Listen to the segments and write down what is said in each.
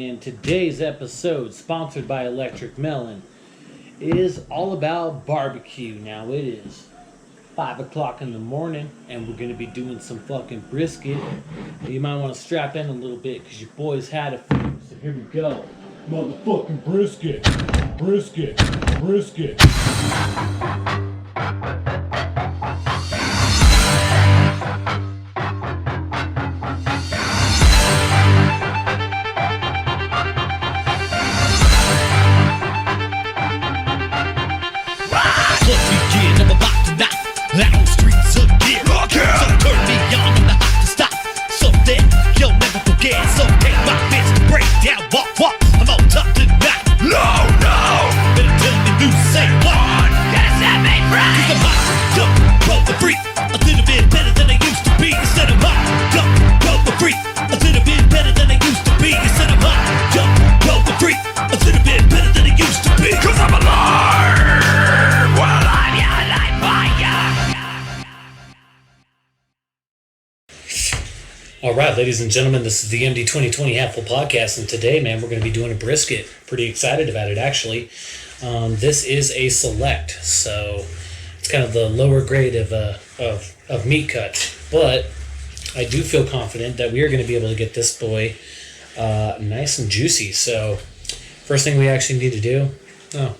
And today's episode, sponsored by Electric Melon, is all about barbecue. Now it is 5 o'clock in the morning, and we're going to be doing some fucking brisket. You might want to strap in a little bit, because your boys had a few. So here we go. Motherfucking brisket. Brisket. Brisket. Out on the streets again. So turn me on, I'm the hot to stop. Someday you'll never forget. So take my bitch to break down. Walk. I'm on top tonight. No. Better tell me do say what. Gotta set me right. Cause I'm hot, dumb, roll the freak. A little bit better than I used to be. Instead of hot, dumb, roll the freak. A little bit better than I used to be. Instead of hot, dumb, roll the freak. A little bit better than I used to be. Cause I'm alive. Well, I'm your life fire. All right, ladies and gentlemen, this is the MD 2020 Half-Full Podcast, and today, man, we're going to be doing a brisket. Pretty excited about it, actually. This is a select, so it's kind of the lower grade of meat cuts, but I do feel confident that we are going to be able to get this boy nice and juicy. So first thing we actually need to do,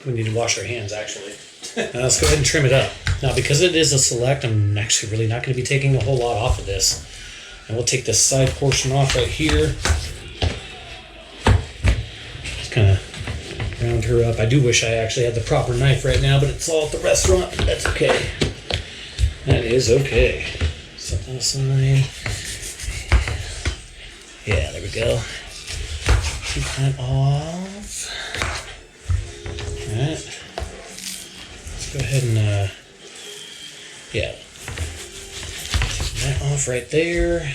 we need to wash our hands, actually. Now let's go ahead and trim it up. Now, because it is a select, I'm actually really not going to be taking a whole lot off of this. And we'll take this side portion off right here. Just kind of round her up. I do wish I actually had the proper knife right now, but it's all at the restaurant. That's okay. That is okay. Set that aside. Yeah, there we go. Keep that off. Alright. Let's go ahead and, that off right there.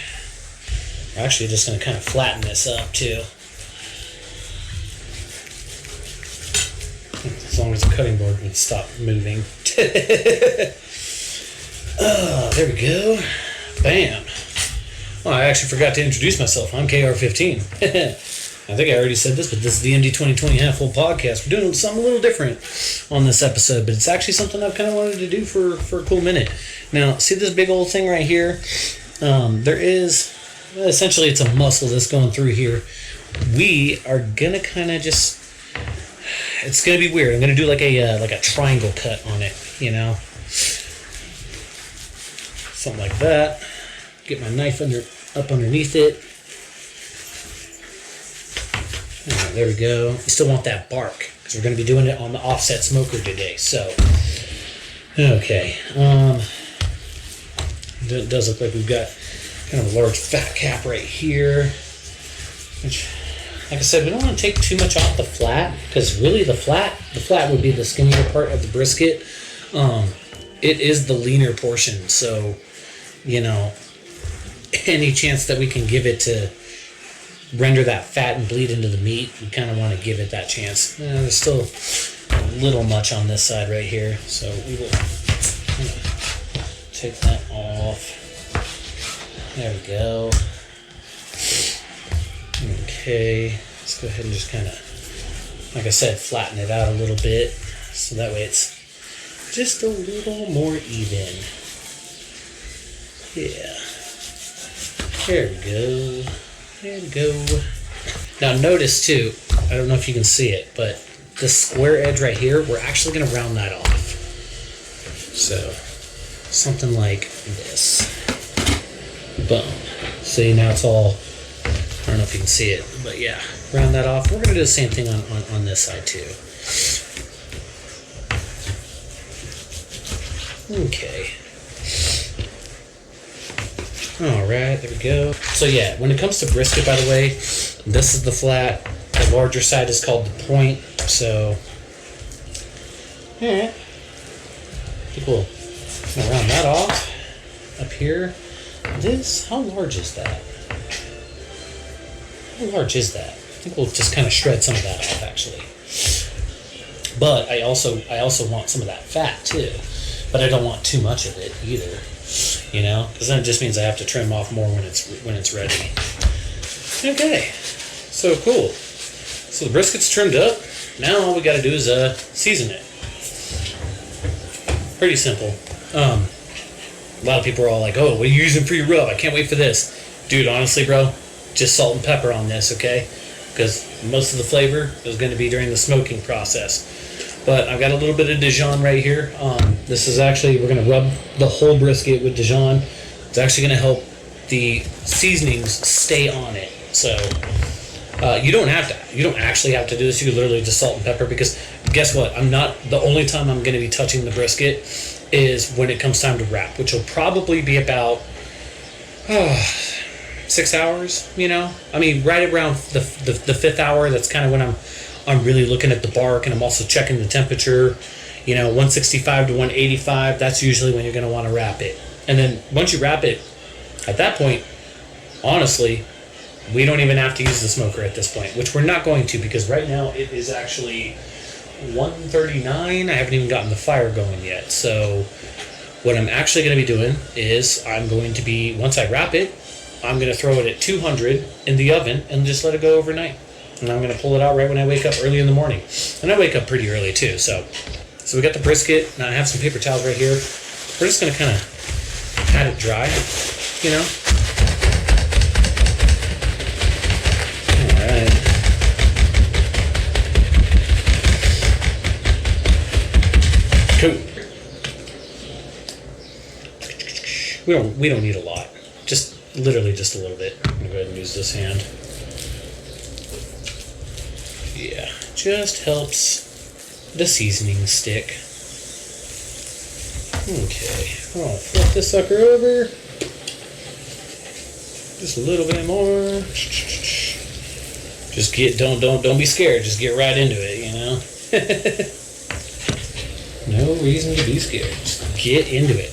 We're actually just going to kind of flatten this up too. As long as the cutting board would stop moving. There we go. Bam. Well, I actually forgot to introduce myself. I'm KR15. I think I already said this, but this is the MD 2020 Half-Full Podcast. We're doing something a little different on this episode, but it's actually something I've kind of wanted to do for a cool minute. Now, see this big old thing right here? There is, essentially it's a muscle that's going through here. We are going to kind of just, it's going to be weird. I'm going to do like a triangle cut on it, you know? Something like that. Get my knife up underneath it. Alright, there we go. We still want that bark because we're going to be doing it on the offset smoker today. So, okay. It does look like we've got kind of a large fat cap right here. Which, like I said, we don't want to take too much off the flat because really the flat would be the skinnier part of the brisket. It is the leaner portion, so you know, any chance that we can give it to render that fat and bleed into the meat, we kind of want to give it that chance. There's still a little much on this side right here, so we will take that off. There we go. Okay, let's go ahead and just kind of, like I said, flatten it out a little bit, so that way it's just a little more even. Yeah. There we go. There we go. Now notice too, I don't know if you can see it, but this square edge right here, we're actually going to round that off. So, something like this. Boom. See, now it's all, I don't know if you can see it, but yeah, round that off. We're going to do the same thing on this side too. Okay. Alright, there we go. So yeah, when it comes to brisket, by the way, this is the flat. The larger side is called the point. So, alright. Cool. I'm gonna round that off. Up here. This, how large is that? How large is that? I think we'll just kind of shred some of that off, actually. But I also want some of that fat too. But I don't want too much of it either. You know, because then it just means I have to trim off more when it's ready. Okay, so cool. So the brisket's trimmed up. Now all we got to do is season it. Pretty simple. A lot of people are all like, "Oh, what are you using for your rub? I can't wait for this." Dude, honestly, bro, just salt and pepper on this, okay? Because most of the flavor is going to be during the smoking process. But I've got a little bit of Dijon right here. This is actually, we're going to rub the whole brisket with Dijon. It's actually going to help the seasonings stay on it. So you don't actually have to do this. You can literally just salt and pepper, because guess what? The only time I'm going to be touching the brisket is when it comes time to wrap, which will probably be about 6 hours, you know? I mean, right around the fifth hour, that's kind of when I'm really looking at the bark, and I'm also checking the temperature, 165 to 185, that's usually when you're going to want to wrap it. And then once you wrap it, at that point, honestly, we don't even have to use the smoker at this point, which we're not going to, because right now it is actually 139. I haven't even gotten the fire going yet. So what I'm actually going to be doing is once I wrap it, I'm going to throw it at 200 in the oven and just let it go overnight. And I'm going to pull it out right when I wake up early in the morning. And I wake up pretty early too. So we got the brisket, and I have some paper towels right here. We're just going to kind of pat it dry, Alright. Cool. We don't need a lot. Literally just a little bit. I'm gonna go ahead and use this hand. Yeah, just helps the seasoning stick. Okay, I'll flip this sucker over. Just a little bit more. Just don't be scared. Just get right into it, No reason to be scared. Just get into it.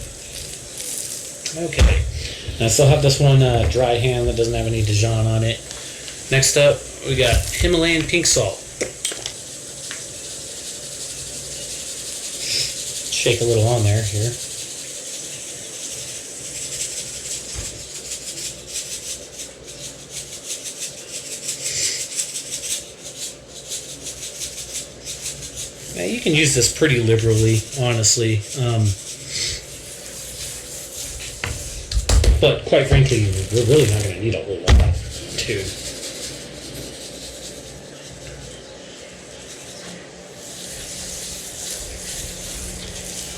Okay. I still have this one dry hand that doesn't have any Dijon on it. Next up, we got Himalayan pink salt. Shake a little on there here. Now you can use this pretty liberally, honestly. But quite frankly, we're really not going to need a whole lot, too.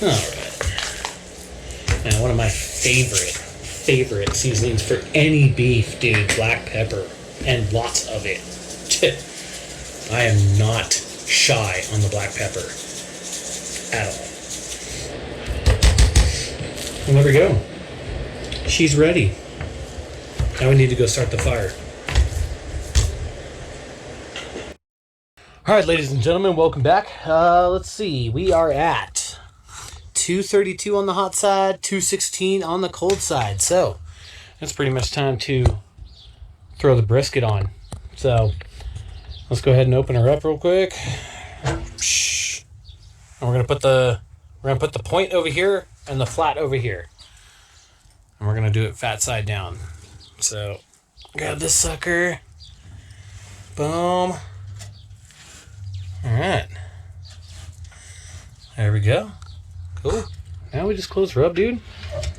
Alright. Now, one of my favorite seasonings for any beef, dude, black pepper, and lots of it. I am not shy on the black pepper at all. And there we go. She's ready. Now we need to go start the fire. All right, ladies and gentlemen, welcome back. Let's see. We are at 232 on the hot side, 216 on the cold side. So that's pretty much time to throw the brisket on. So let's go ahead and open her up real quick. And we're gonna put the point over here and the flat over here. And we're going to do it fat side down. So, grab this sucker. Boom. Alright. There we go. Cool. Now we just close her up, dude.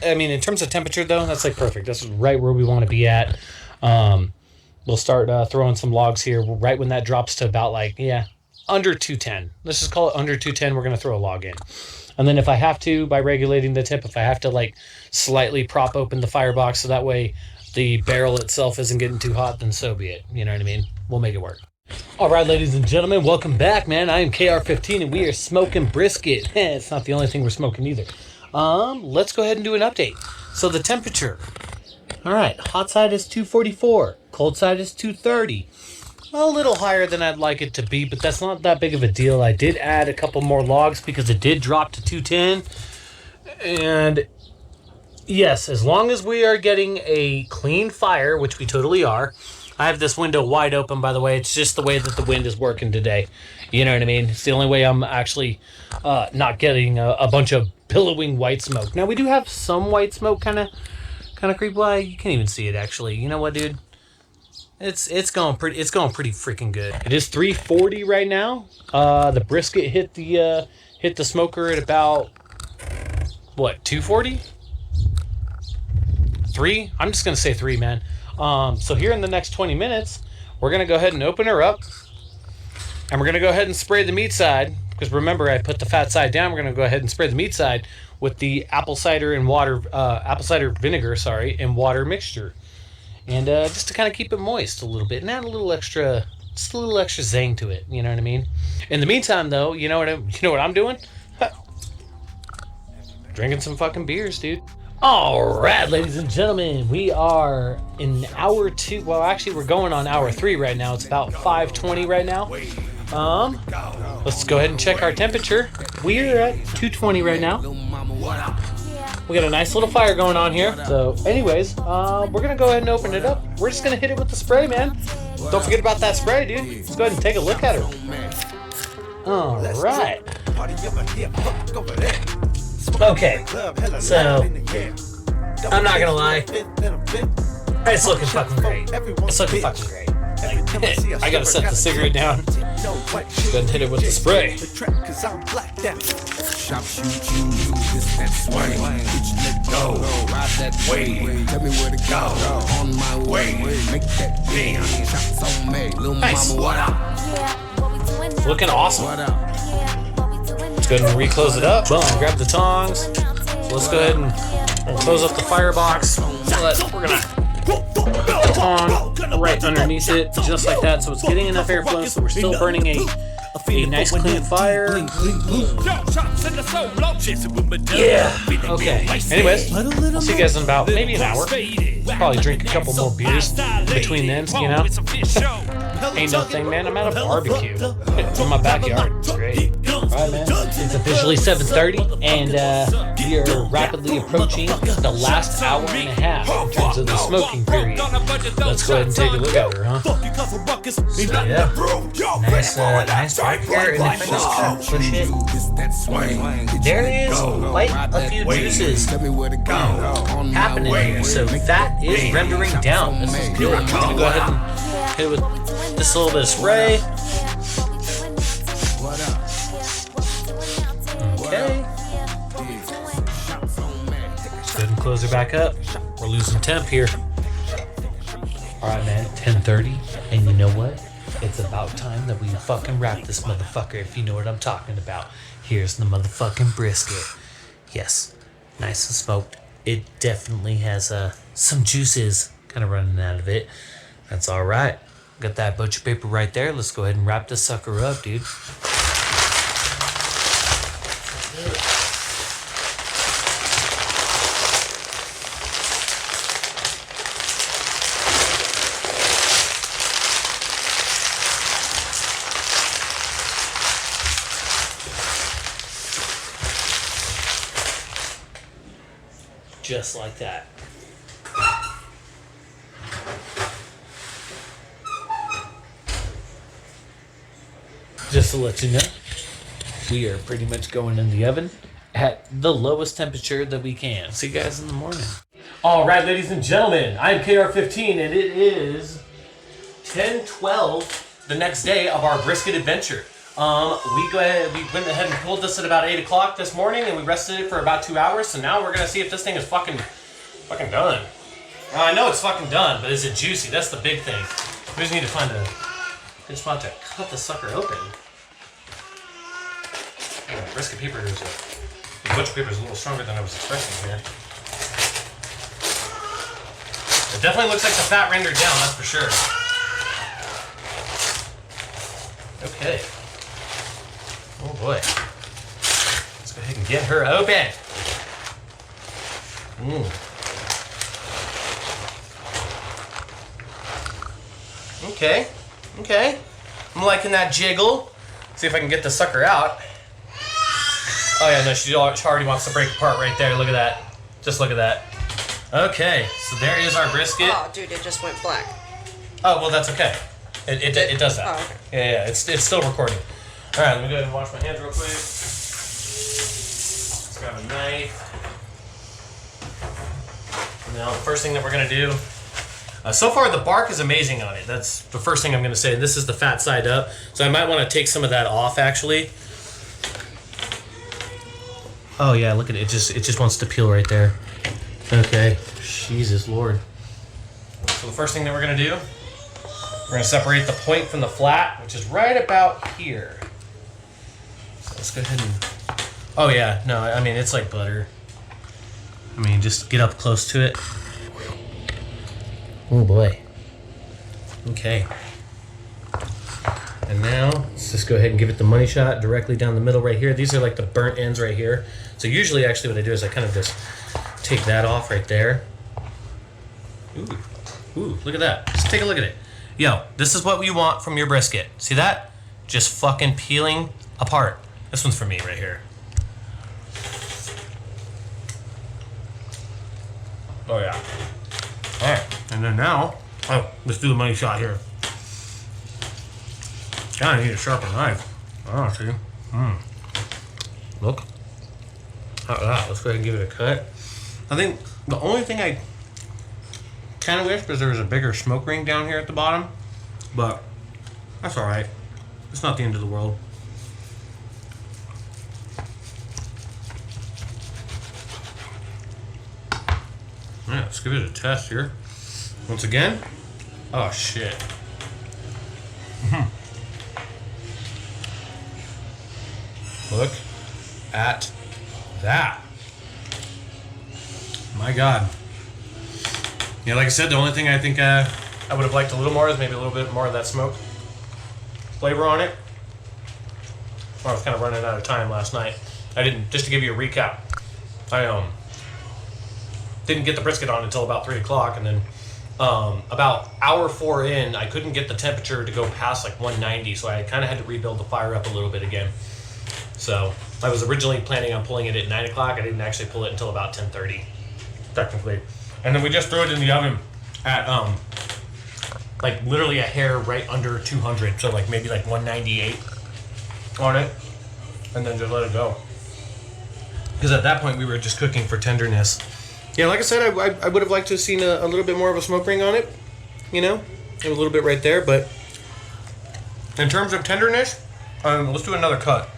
I mean, in terms of temperature, though, that's like perfect. That's right where we want to be at. We'll start throwing some logs here right when that drops to about under 210. Let's just call it under 210. We're going to throw a log in. And then if I have to, by regulating the temp, if I have to slightly prop open the firebox so that way the barrel itself isn't getting too hot, then so be it. You know what I mean? We'll make it work. All right, ladies and gentlemen, welcome back, man. I am KR15 and we are smoking brisket. It's not the only thing we're smoking either. Let's go ahead and do an update. So the temperature. All right, hot side is 244. Cold side is 230. A little higher than I'd like it to be, but that's not that big of a deal. I did add a couple more logs because it did drop to 210. And yes, as long as we are getting a clean fire, which we totally are. I have this window wide open, by the way. It's just the way that the wind is working today. You know what I mean? It's the only way I'm actually not getting a bunch of billowing white smoke. Now, we do have some white smoke kind of creep by. You can't even see it, actually. You know what, dude? It's going pretty freaking good. It is 340 right now. The brisket hit the smoker at about what, 240? 3? I'm just gonna say 3, man. So here in the next 20 minutes, we're gonna go ahead and open her up, and we're gonna go ahead and spray the meat side. Because remember, I put the fat side down. We're gonna go ahead and spray the meat side with the apple cider vinegar, and water mixture, and just to kind of keep it moist a little bit and add a little extra zing to it. You know what I mean? In the meantime, though, you know what I'm doing? Drinking some fucking beers, dude. All right, ladies and gentlemen, we are in hour 2. Well, actually, we're going on hour 3 right now. It's about 5:20 right now. Let's go ahead and check our temperature. We're at 220 right now. We got a nice little fire going on here. So, anyways, we're gonna go ahead and open it up. We're just gonna hit it with the spray, man. Don't forget about that spray, dude. Let's go ahead and take a look at her. All right. Okay, so I'm not gonna lie, it's looking fucking great. It's looking fucking great. Like, I gotta set the cigarette down. Go ahead and hit it with the spray. Shop, shoot, you, this, that swing. Let go, ride that way. Tell me where to go. On my way, make that damn. Shots on me, little mama, what up? Looking awesome. Let's go ahead and reclose it up. Boom, grab the tongs. So let's go ahead and close up the firebox. We're gonna put the tong right underneath it, just like that, so it's getting enough airflow, so we're still burning a nice clean fire. Yeah. Okay. Anyways, I'll see you guys in about maybe an hour. Probably drink a couple more beers between then, you know. Ain't no thing, man. I'm at a barbecue in my backyard. It's great. Alright, man. It's officially 7:30, and we are rapidly approaching the last hour and a half in terms of the smoking period. Let's go ahead and take a look at her, huh? So, yeah. Nice part here, and if I just kind of push it, there is quite a few juices happening here. So that is rendering down. This is good. I'm going to go ahead and hit it with just a little bit of spray. Okay. Let's go ahead and close her back up. We're losing temp here. Alright, man. 10:30. And you know what? It's about time that we fucking wrap this motherfucker, if you know what I'm talking about. Here's the motherfucking brisket. Yes. Nice and smoked. It definitely has some juices kind of running out of it. That's alright. Got that butcher paper right there. Let's go ahead and wrap this sucker up, dude. Just like that. Just to let you know, we are pretty much going in the oven at the lowest temperature that we can. See you guys in the morning. All right, ladies and gentlemen, I'm KR15, and it is 10:12 the next day of our brisket adventure. We went ahead and pulled this at about 8 o'clock this morning, and we rested it for about 2 hours. So now we're gonna see if this thing is fucking done. Well, I know it's fucking done, but is it juicy? That's the big thing. We just need to find a good spot to cut the sucker open. Oh, brisket paper is the butcher paper is a little stronger than I was expecting here. It definitely looks like the fat rendered down, that's for sure. Okay. Oh boy. Let's go ahead and get her open. Okay. I'm liking that jiggle. See if I can get the sucker out. Oh yeah, no, she already wants to break apart right there. Look at that. Just look at that. Okay, so there is our brisket. Oh, dude, it just went black. Oh, well, that's okay. It does that. Oh, okay. Yeah, it's still recording. All right, let me go ahead and wash my hands real quick. Let's grab a knife. Now, the first thing that we're gonna do, So far, the bark is amazing on it. That's the first thing I'm going to say. This is the fat side up, so I might want to take some of that off, actually. Oh yeah, look at it. It just wants to peel right there. Okay. Jesus Lord. So the first thing that we're going to do, we're going to separate the point from the flat, which is right about here. So let's go ahead and... Oh yeah, no, I mean, it's like butter. I mean, just get up close to it. Oh boy. Okay. And now, let's just go ahead and give it the money shot directly down the middle right here. These are like the burnt ends right here. So usually, actually, what I do is I kind of just take that off right there. Ooh, look at that. Just take a look at it. Yo, this is what you want from your brisket. See that? Just fucking peeling apart. This one's for me right here. Oh yeah. All right, and then now, let's do the money shot here. Kind of need a sharper knife. Oh, see? Look. Let's go ahead and give it a cut. I think the only thing I kind of wish was there was a bigger smoke ring down here at the bottom, but that's all right. It's not the end of the world. Yeah, let's give it a test here. Once again. Oh shit. Look at that. My God. Yeah, like I said, the only thing I think I would have liked a little more is maybe a little bit more of that smoke flavor on it. I was kind of running out of time last night. Just to give you a recap, I didn't get the brisket on until about 3 o'clock, and then about hour 4 in, I couldn't get the temperature to go past like 190, so I kind of had to rebuild the fire up a little bit again. So I was originally planning on pulling it at 9 o'clock. I didn't actually pull it until about 10:30, technically. And then we just threw it in the oven at like literally a hair right under 200, so like maybe like 198 on it, and then just let it go. Because at that point we were just cooking for tenderness. Yeah, like I said, I would have liked to have seen a little bit more of a smoke ring on it, you know, a little bit right there. But in terms of tenderness, let's do another cut.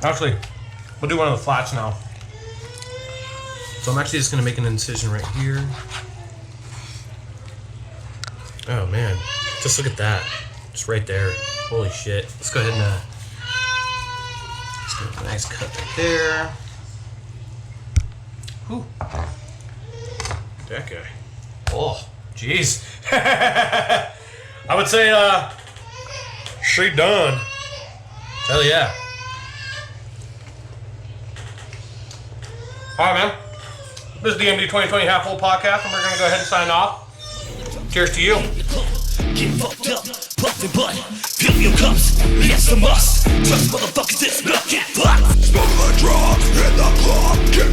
Actually, we'll do one of the flats now. So I'm actually just going to make an incision right here. Oh man, just look at that. Just right there. Holy shit. Let's go ahead and let's get a nice cut right there. Whew. That guy. Oh, jeez. I would say, she done. Hell yeah. All right, man. This is the MD 2020 Half Full Podcast, and we're going to go ahead and sign off. Cheers to you. Get fucked up, puffin' butt, fill your cups, yes a must. Trust motherfuckers, it's not get fucked. Smoke the drop, hit the clock, get